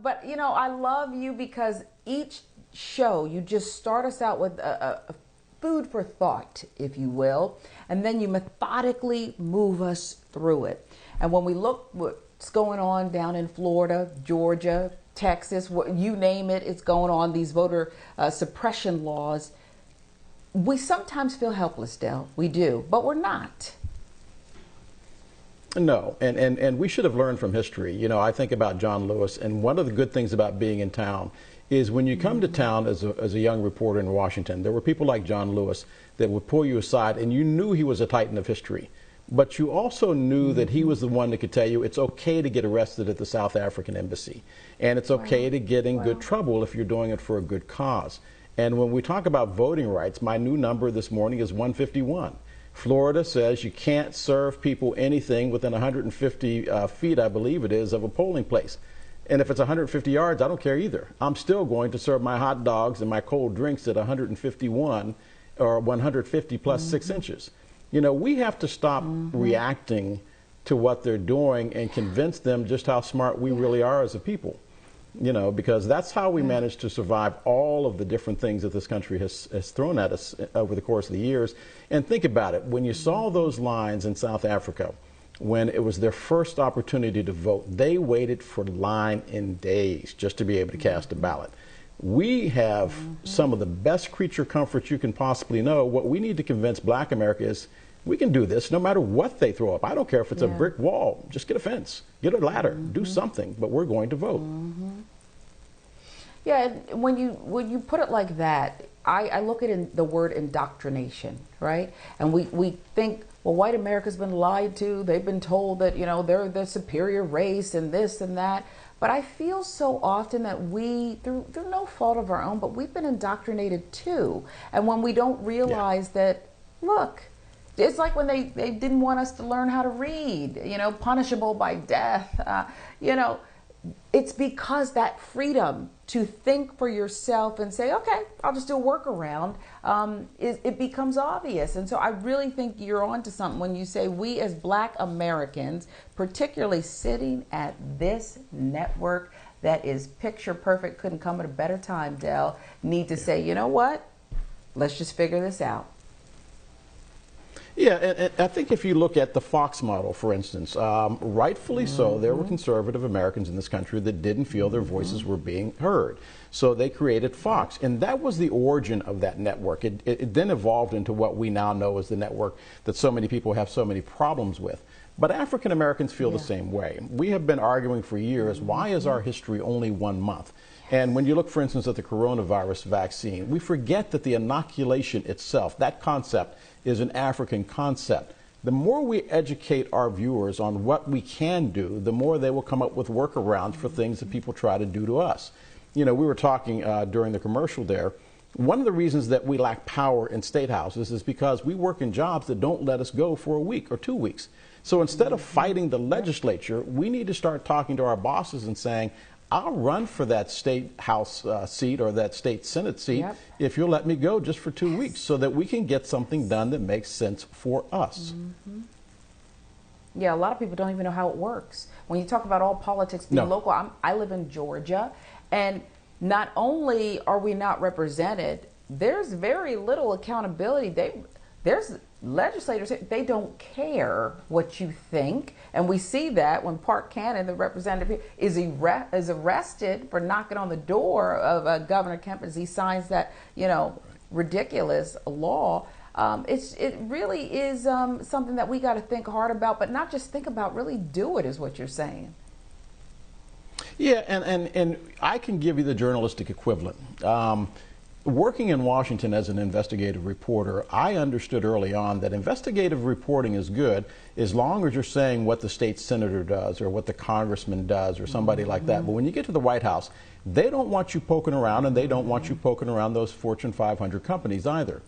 But you know, I love you because each show you just start us out with a food for thought, if you will, and then you methodically move us through it. And when we look what's going on down in Florida, Georgia, Texas, you name it, it's going on, these voter suppression laws, we sometimes feel helpless, Del. We do, but we're not. No, and we should have learned from history. You know, I think about John Lewis, and one of the good things about being in town is when you come to town as a young reporter in Washington, there were people like John Lewis that would pull you aside, and you knew he was a titan of history. But you also knew that he was the one that could tell you it's okay to get arrested at the South African embassy, and it's okay to get in good trouble if you're doing it for a good cause. And when we talk about voting rights, my new number this morning is 151. Florida says you can't serve people anything within 150 feet, I believe it is, of a polling place. And if it's 150 yards, I don't care either. I'm still going to serve my hot dogs and my cold drinks at 151 or 150 plus 6 inches. You know, we have to stop reacting to what they're doing and convince them just how smart we really are as a people. You know, because that's how we managed to survive all of the different things that this country has thrown at us over the course of the years. And think about it, when you saw those lines in South Africa, when it was their first opportunity to vote, they waited for the line in days just to be able to cast a ballot. We have some of the best creature comforts you can possibly know. What we need to convince Black America is we can do this no matter what they throw up. I don't care if it's a brick wall. Just get a fence, get a ladder, do something, but we're going to vote. Yeah, when you put it like that, I look at the word indoctrination, right? And we think, well, white America's been lied to. They've been told that, you know, they're the superior race and this and that. But I feel so often that we, through no fault of our own, but we've been indoctrinated too. And when we don't realize that, look, it's like when they didn't want us to learn how to read, you know, punishable by death. You know, it's because that freedom to think for yourself and say, okay, I'll just do a workaround, it becomes obvious. And so I really think you're onto something when you say we as Black Americans, particularly sitting at this network that is picture perfect, couldn't come at a better time, Del, need to say, you know what, let's just figure this out. Yeah, and I think if you look at the Fox model, for instance, rightfully so, there were conservative Americans in this country that didn't feel their voices were being heard. So they created Fox, and that was the origin of that network. It then evolved into what we now know as the network that so many people have so many problems with. But African Americans feel the same way. We have been arguing for years, why is our history only 1 month? And when you look, for instance, at the coronavirus vaccine, we forget that the inoculation itself, that concept, is an African concept. The more we educate our viewers on what we can do, the more they will come up with workarounds for things that people try to do to us. You know, we were talking during the commercial there. One of the reasons that we lack power in state houses is because we work in jobs that don't let us go for a week or 2 weeks. So instead of fighting the legislature, we need to start talking to our bosses and saying, I'll run for that state house seat or that state senate seat if you'll let me go just for 2 weeks so that we can get something done that makes sense for us. Yeah, a lot of people don't even know how it works. When you talk about all politics being local, I live in Georgia, and not only are we not represented, there's very little accountability. There's legislators, they don't care what you think. And we see that when Park Cannon, the representative, is arrested for knocking on the door of Governor Kemp as he signs that, you know, ridiculous law. It really is something that we got to think hard about, but not just think about, really do it, is what you're saying. Yeah, and I can give you the journalistic equivalent. Working in Washington as an investigative reporter, I understood early on that investigative reporting is good as long as you're saying what the state senator does or what the congressman does or somebody like that. But when you get to the White House, they don't want you poking around, and they don't want you poking around those Fortune 500 companies either.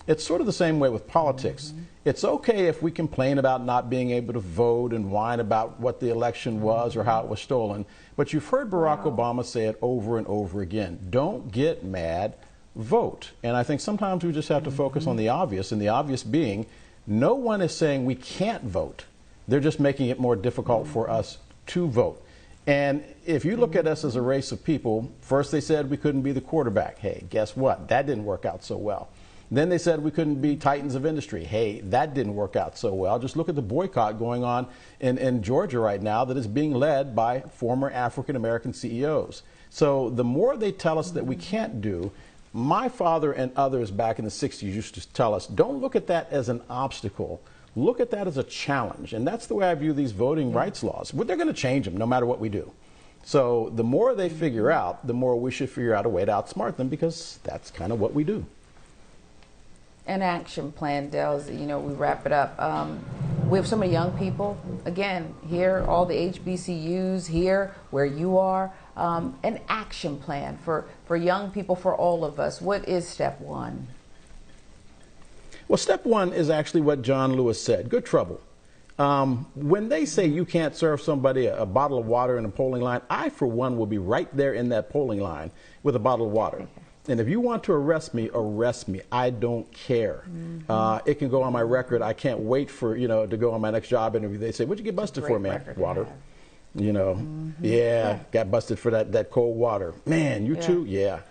It's sort of the same way with politics. It's okay if we complain about not being able to vote and whine about what the election was or how it was stolen, but you've heard Barack Obama say it over and over again. Don't get mad. Vote. And I think sometimes we just have to focus on the obvious, and the obvious being no one is saying we can't vote. They're just making it more difficult for us to vote. And if you look at us as a race of people, first they said we couldn't be the quarterback. Hey, guess what? That didn't work out so well. Then they said we couldn't be titans of industry. Hey, that didn't work out so well. Just look at the boycott going on in Georgia right now that is being led by former African American CEOs. So the more they tell us that we can't do, my father and others back in the 60s used to tell us, don't look at that as an obstacle. Look at that as a challenge. And that's the way I view these voting rights laws. Well, they're going to change them no matter what we do. So the more they figure out, the more we should figure out a way to outsmart them, because that's kind of what we do. An action plan, Dels, you know, we wrap it up. We have so many young people, again, here, all the HBCUs here, where you are. An action plan for young people, for all of us. What is step one? Well, step one is actually what John Lewis said, good trouble. When they say you can't serve somebody a bottle of water in a polling line, I, for one, will be right there in that polling line with a bottle of water. And if you want to arrest me, arrest me. I don't care. It can go on my record. I can't wait for, to go on my next job interview. They say, what'd you get busted for, man? Water. Yeah, got busted for that cold water. Man, you too? Yeah.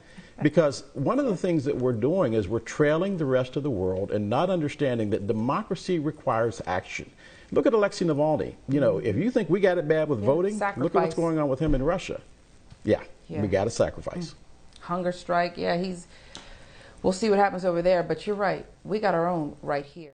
Because one of the things that we're doing is we're trailing the rest of the world and not understanding that democracy requires action. Look at Alexei Navalny. If you think we got it bad with voting, look at what's going on with him in Russia. Yeah. We got to sacrifice. Hunger strike, we'll see what happens over there, but you're right. We got our own right here.